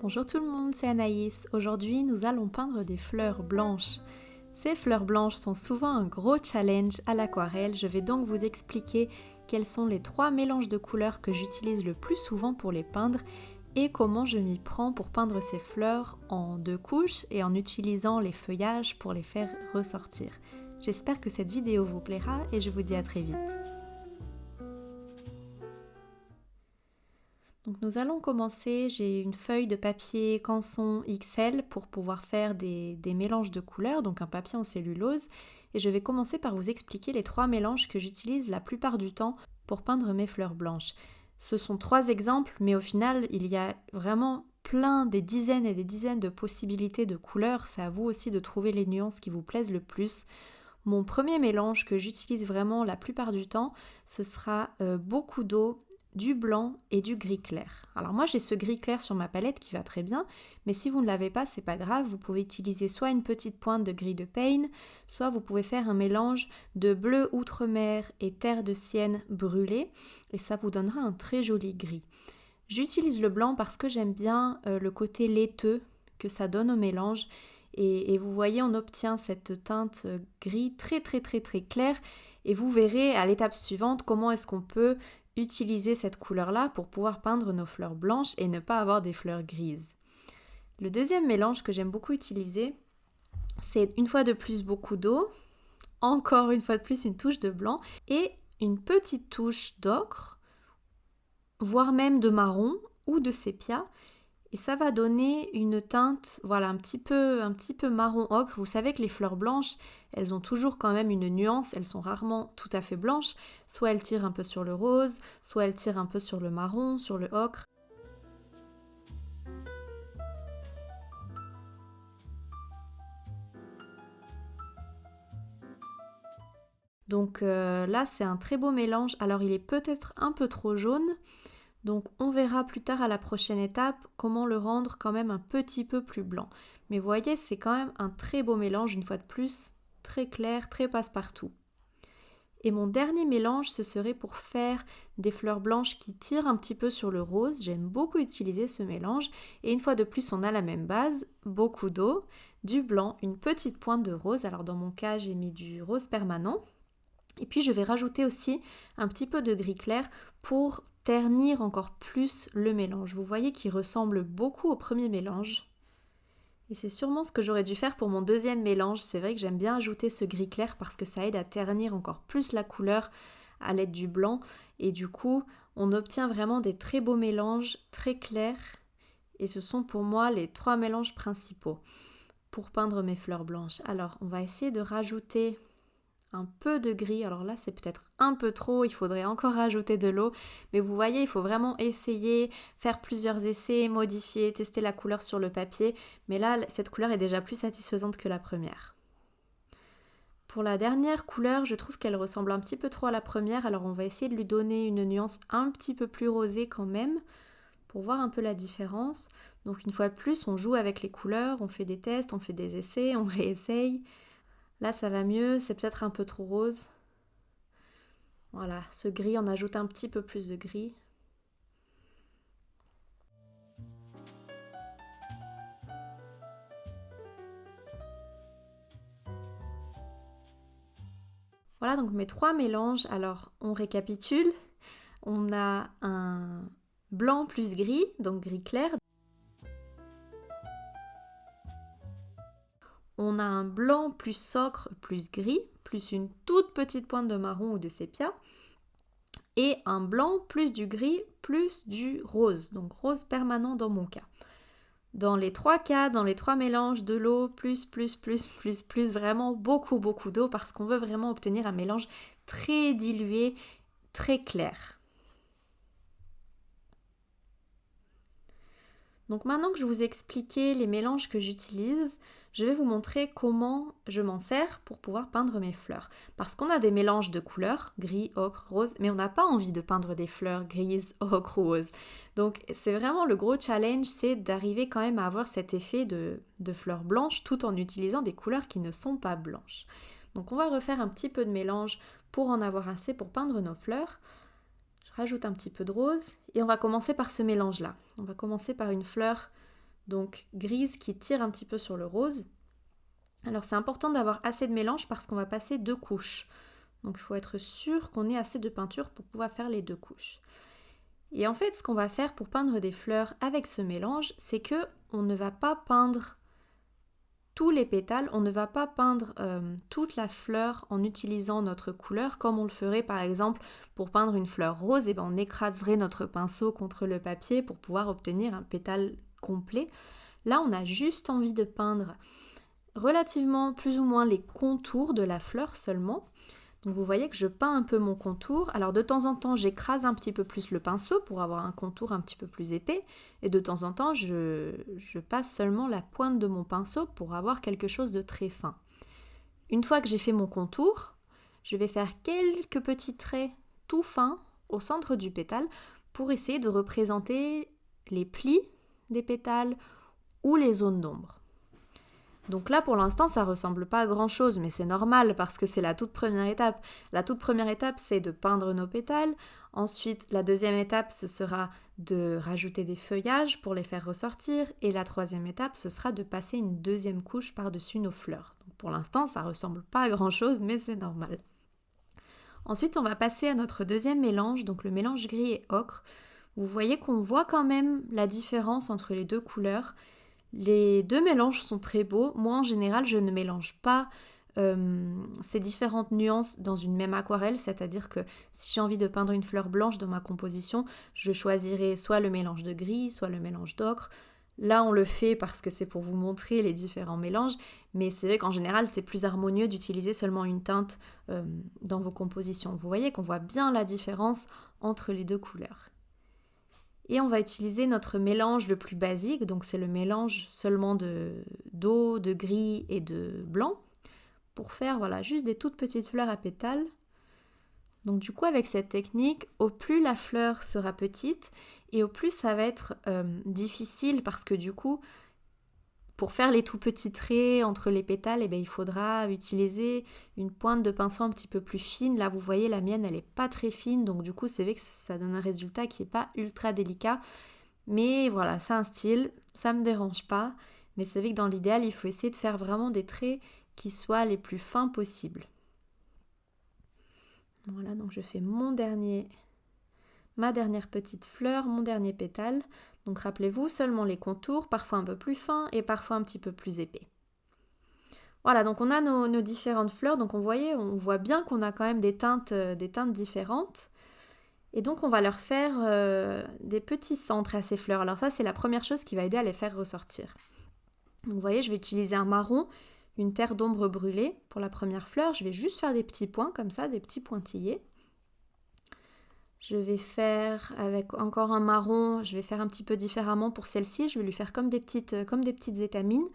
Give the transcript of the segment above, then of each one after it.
Bonjour tout le monde, c'est Anaïs. Aujourd'hui, nous allons peindre des fleurs blanches. Ces fleurs blanches sont souvent un gros challenge à l'aquarelle. Je vais donc vous expliquer quels sont les 3 mélanges de couleurs que j'utilise le plus souvent pour les peindre et comment je m'y prends pour peindre ces fleurs en 2 couches et en utilisant les feuillages pour les faire ressortir. J'espère que cette vidéo vous plaira et je vous dis à très vite. Donc nous allons commencer, j'ai une feuille de papier Canson XL pour pouvoir faire des mélanges de couleurs, donc un papier en cellulose. Et je vais commencer par vous expliquer les 3 mélanges que j'utilise la plupart du temps pour peindre mes fleurs blanches. Ce sont 3 exemples, mais au final, il y a vraiment plein, des dizaines et des dizaines de possibilités de couleurs. C'est à vous aussi de trouver les nuances qui vous plaisent le plus. Mon premier mélange que j'utilise vraiment la plupart du temps, ce sera beaucoup d'eau, du blanc et du gris clair. Alors moi j'ai ce gris clair sur ma palette qui va très bien, mais si vous ne l'avez pas, c'est pas grave, vous pouvez utiliser soit une petite pointe de gris de Payne, soit vous pouvez faire un mélange de bleu outre-mer et terre de Sienne brûlée, et ça vous donnera un très joli gris. J'utilise le blanc parce que j'aime bien le côté laiteux que ça donne au mélange, et vous voyez, on obtient cette teinte gris très très très très claire, et vous verrez à l'étape suivante comment est-ce qu'on peut utiliser cette couleur-là pour pouvoir peindre nos fleurs blanches et ne pas avoir des fleurs grises. Le deuxième mélange que j'aime beaucoup utiliser, c'est une fois de plus beaucoup d'eau, encore une fois de plus une touche de blanc et une petite touche d'ocre, voire même de marron ou de sépia. Et ça va donner une teinte, voilà, un petit peu marron ocre. Vous savez que les fleurs blanches, elles ont toujours quand même une nuance, elles sont rarement tout à fait blanches. Soit elles tirent un peu sur le rose, soit elles tirent un peu sur le marron, sur le ocre. Donc là, c'est un très beau mélange. Alors il est peut-être un peu trop jaune, donc on verra plus tard à la prochaine étape comment le rendre quand même un petit peu plus blanc. Mais vous voyez, c'est quand même un très beau mélange, une fois de plus, très clair, très passe-partout. Et mon dernier mélange, ce serait pour faire des fleurs blanches qui tirent un petit peu sur le rose. J'aime beaucoup utiliser ce mélange. Et une fois de plus, on a la même base, beaucoup d'eau, du blanc, une petite pointe de rose. Alors dans mon cas, j'ai mis du rose permanent. Et puis je vais rajouter aussi un petit peu de gris clair pour ternir encore plus le mélange. Vous voyez qu'il ressemble beaucoup au premier mélange. Et c'est sûrement ce que j'aurais dû faire pour mon deuxième mélange. C'est vrai que j'aime bien ajouter ce gris clair parce que ça aide à ternir encore plus la couleur à l'aide du blanc. Et du coup, on obtient vraiment des très beaux mélanges, très clairs. Et ce sont pour moi les 3 mélanges principaux pour peindre mes fleurs blanches. Alors, on va essayer de rajouter un peu de gris. Alors là, c'est peut-être un peu trop, il faudrait encore rajouter de l'eau. Mais vous voyez, il faut vraiment essayer, faire plusieurs essais, modifier, tester la couleur sur le papier. Mais là, cette couleur est déjà plus satisfaisante que la première. Pour la dernière couleur, je trouve qu'elle ressemble un petit peu trop à la première. Alors on va essayer de lui donner une nuance un petit peu plus rosée quand même, pour voir un peu la différence. Donc une fois de plus, on joue avec les couleurs, on fait des tests, on fait des essais, on réessaye. Là, ça va mieux, c'est peut-être un peu trop rose. Voilà, ce gris, on ajoute un petit peu plus de gris. Voilà donc mes 3 mélanges. Alors, on récapitule. On a un blanc plus gris, donc gris clair. On a un blanc plus ocre plus gris, plus une toute petite pointe de marron ou de sépia. Et un blanc plus du gris plus du rose, donc rose permanent dans mon cas. Dans les 3 cas, dans les 3 mélanges, de l'eau, plus, vraiment beaucoup d'eau parce qu'on veut vraiment obtenir un mélange très dilué, très clair. Donc maintenant que je vous ai expliqué les mélanges que j'utilise, je vais vous montrer comment je m'en sers pour pouvoir peindre mes fleurs. Parce qu'on a des mélanges de couleurs, gris, ocre, rose, mais on n'a pas envie de peindre des fleurs grises, ocre, rose. Donc c'est vraiment le gros challenge, c'est d'arriver quand même à avoir cet effet de fleurs blanches tout en utilisant des couleurs qui ne sont pas blanches. Donc on va refaire un petit peu de mélange pour en avoir assez pour peindre nos fleurs. Je rajoute un petit peu de rose et on va commencer par ce mélange-là. On va commencer par une fleur donc grise qui tire un petit peu sur le rose. Alors c'est important d'avoir assez de mélange parce qu'on va passer 2 couches. Donc il faut être sûr qu'on ait assez de peinture pour pouvoir faire les 2 couches. Et en fait, ce qu'on va faire pour peindre des fleurs avec ce mélange, c'est que on ne va pas peindre tous les pétales, on ne va pas peindre toute la fleur en utilisant notre couleur comme on le ferait par exemple pour peindre une fleur rose, et ben on écraserait notre pinceau contre le papier pour pouvoir obtenir un pétale complet. Là, on a juste envie de peindre relativement plus ou moins les contours de la fleur seulement. Donc vous voyez que je peins un peu mon contour. Alors de temps en temps, j'écrase un petit peu plus le pinceau pour avoir un contour un petit peu plus épais. Et de temps en temps, je passe seulement la pointe de mon pinceau pour avoir quelque chose de très fin. Une fois que j'ai fait mon contour, je vais faire quelques petits traits tout fins au centre du pétale pour essayer de représenter les plis des pétales ou les zones d'ombre. Donc là, pour l'instant, ça ressemble pas à grand-chose, mais c'est normal parce que c'est la toute première étape. La toute première étape, c'est de peindre nos pétales. Ensuite, la deuxième étape, ce sera de rajouter des feuillages pour les faire ressortir. Et la troisième étape, ce sera de passer une deuxième couche par-dessus nos fleurs. Donc pour l'instant, ça ressemble pas à grand-chose, mais c'est normal. Ensuite, on va passer à notre deuxième mélange, donc le mélange gris et ocre. Vous voyez qu'on voit quand même la différence entre les deux couleurs. Les deux mélanges sont très beaux. Moi, en général, je ne mélange pas ces différentes nuances dans une même aquarelle, c'est-à-dire que si j'ai envie de peindre une fleur blanche dans ma composition, je choisirai soit le mélange de gris, soit le mélange d'ocre. Là, on le fait parce que c'est pour vous montrer les différents mélanges, mais c'est vrai qu'en général, c'est plus harmonieux d'utiliser seulement une teinte dans vos compositions. Vous voyez qu'on voit bien la différence entre les deux couleurs. Et on va utiliser notre mélange le plus basique, donc c'est le mélange seulement d'eau, de gris et de blanc, pour faire voilà, juste des toutes petites fleurs à pétales. Donc du coup, avec cette technique, au plus la fleur sera petite et au plus ça va être difficile parce que du coup, pour faire les tout petits traits entre les pétales, eh bien, il faudra utiliser une pointe de pinceau un petit peu plus fine. Là, vous voyez, la mienne, elle n'est pas très fine, donc du coup, c'est vrai que ça donne un résultat qui n'est pas ultra délicat. Mais voilà, c'est un style, ça ne me dérange pas. Mais c'est vrai que dans l'idéal, il faut essayer de faire vraiment des traits qui soient les plus fins possibles. Voilà, donc je fais ma dernière petite fleur, mon dernier pétale. Donc rappelez-vous, seulement les contours, parfois un peu plus fins et parfois un petit peu plus épais. Voilà, donc on a nos différentes fleurs, donc on voit bien qu'on a quand même des teintes différentes. Et donc on va leur faire des petits centres à ces fleurs. Alors ça, c'est la première chose qui va aider à les faire ressortir. Donc vous voyez, je vais utiliser un marron, une terre d'ombre brûlée pour la première fleur. Je vais juste faire des petits points comme ça, des petits pointillés. Je vais faire avec encore un marron, je vais faire un petit peu différemment pour celle-ci. Je vais lui faire comme des petites étamines,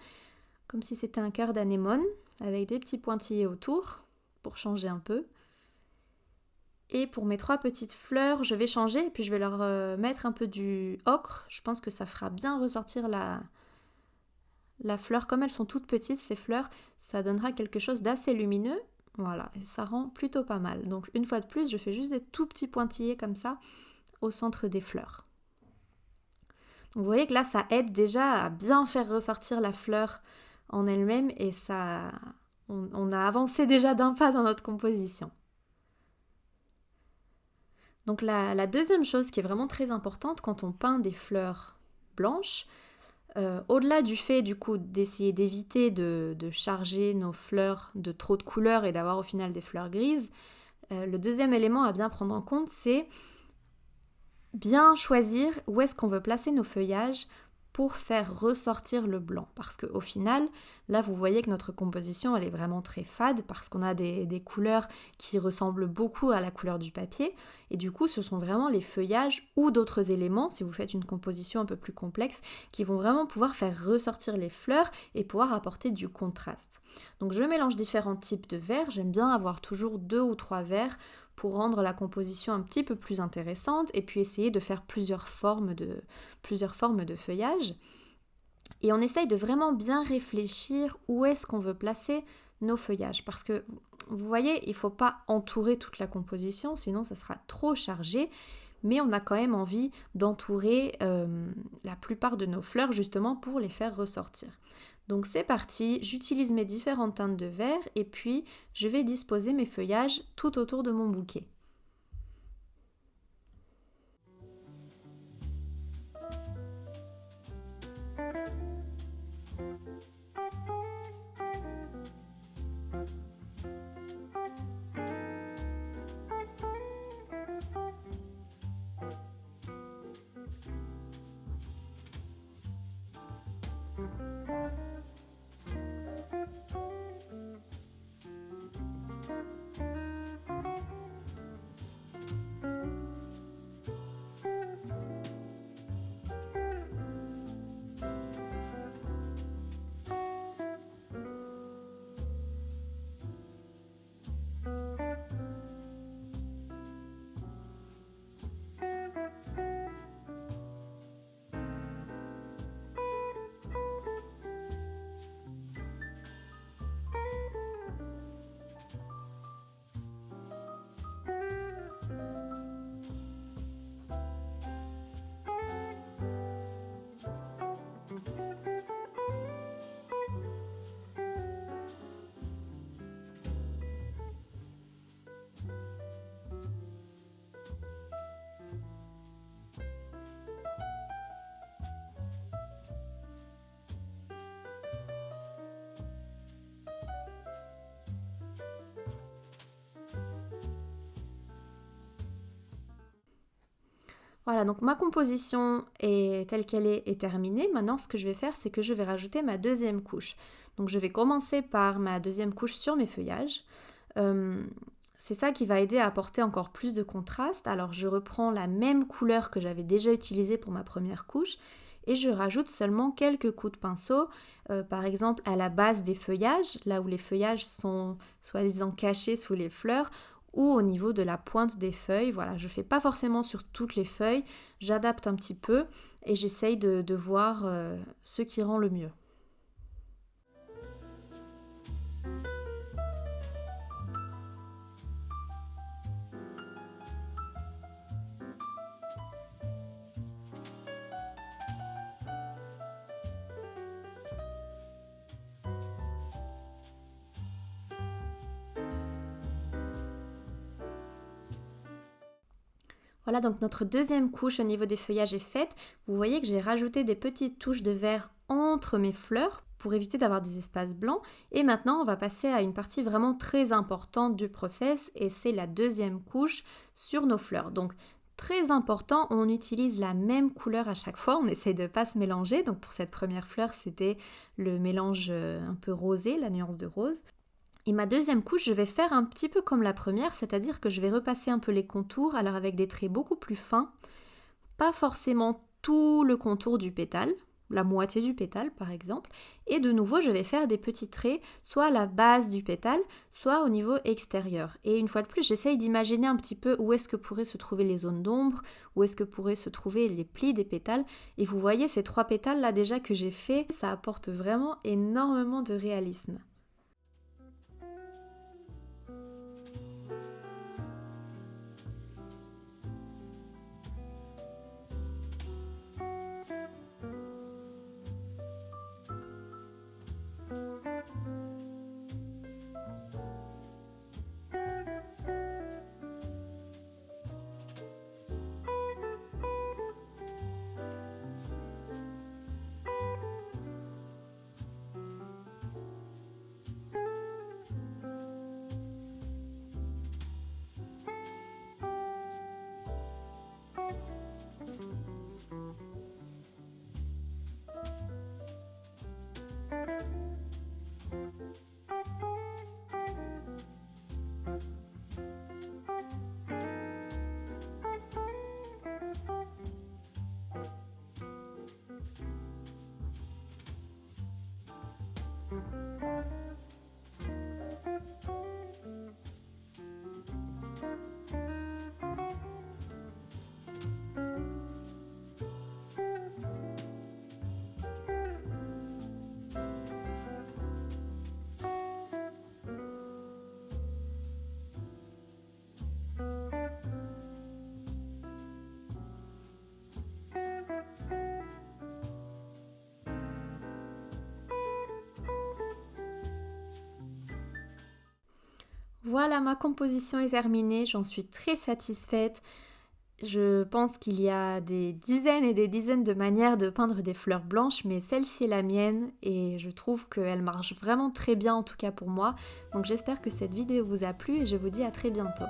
comme si c'était un cœur d'anémone, avec des petits pointillés autour, pour changer un peu. Et pour mes 3 petites fleurs, je vais changer, et puis je vais leur mettre un peu du ocre. Je pense que ça fera bien ressortir la fleur. Comme elles sont toutes petites, ces fleurs, ça donnera quelque chose d'assez lumineux. Voilà, et ça rend plutôt pas mal. Donc une fois de plus, je fais juste des tout petits pointillés comme ça au centre des fleurs. Donc vous voyez que là, ça aide déjà à bien faire ressortir la fleur en elle-même et on a avancé déjà d'un pas dans notre composition. Donc la deuxième chose qui est vraiment très importante quand on peint des fleurs blanches, au-delà du fait du coup d'essayer d'éviter de charger nos fleurs de trop de couleurs et d'avoir au final des fleurs grises, le deuxième élément à bien prendre en compte, c'est bien choisir où est-ce qu'on veut placer nos feuillages pour faire ressortir le blanc. Parce qu'au final, là vous voyez que notre composition elle est vraiment très fade parce qu'on a des couleurs qui ressemblent beaucoup à la couleur du papier et du coup ce sont vraiment les feuillages ou d'autres éléments, si vous faites une composition un peu plus complexe, qui vont vraiment pouvoir faire ressortir les fleurs et pouvoir apporter du contraste. Donc je mélange différents types de verres, j'aime bien avoir toujours 2 ou 3 verres pour rendre la composition un petit peu plus intéressante et puis essayer de faire plusieurs formes de feuillage. Et on essaye de vraiment bien réfléchir où est-ce qu'on veut placer nos feuillages. Parce que, vous voyez, il ne faut pas entourer toute la composition, sinon ça sera trop chargé. mais on a quand même envie d'entourer la plupart de nos fleurs justement pour les faire ressortir. Donc c'est parti, j'utilise mes différentes teintes de vert et puis je vais disposer mes feuillages tout autour de mon bouquet. Voilà, donc ma composition est telle qu'elle est terminée. Maintenant, ce que je vais faire, c'est que je vais rajouter ma deuxième couche. Donc je vais commencer par ma deuxième couche sur mes feuillages. C'est ça qui va aider à apporter encore plus de contraste. Alors je reprends la même couleur que j'avais déjà utilisée pour ma première couche et je rajoute seulement quelques coups de pinceau, par exemple à la base des feuillages, là où les feuillages sont soi-disant cachés sous les fleurs, ou au niveau de la pointe des feuilles. Voilà, je ne fais pas forcément sur toutes les feuilles, j'adapte un petit peu et j'essaye de voir ce qui rend le mieux. Voilà, donc notre deuxième couche au niveau des feuillages est faite. Vous voyez que j'ai rajouté des petites touches de vert entre mes fleurs pour éviter d'avoir des espaces blancs. Et maintenant, on va passer à une partie vraiment très importante du process et c'est la deuxième couche sur nos fleurs. Donc, très important, on utilise la même couleur à chaque fois, on essaye de ne pas se mélanger. Donc pour cette première fleur, c'était le mélange un peu rosé, la nuance de rose. Et ma deuxième couche, je vais faire un petit peu comme la première, c'est-à-dire que je vais repasser un peu les contours, alors avec des traits beaucoup plus fins, pas forcément tout le contour du pétale, la moitié du pétale par exemple, et de nouveau je vais faire des petits traits, soit à la base du pétale, soit au niveau extérieur. Et une fois de plus, j'essaye d'imaginer un petit peu où est-ce que pourraient se trouver les zones d'ombre, où est-ce que pourraient se trouver les plis des pétales, et vous voyez ces 3 pétales là déjà que j'ai fait, ça apporte vraiment énormément de réalisme. Voilà, ma composition est terminée, j'en suis très satisfaite. Je pense qu'il y a des dizaines et des dizaines de manières de peindre des fleurs blanches, mais celle-ci est la mienne et je trouve qu'elle marche vraiment très bien, en tout cas pour moi. Donc j'espère que cette vidéo vous a plu et je vous dis à très bientôt.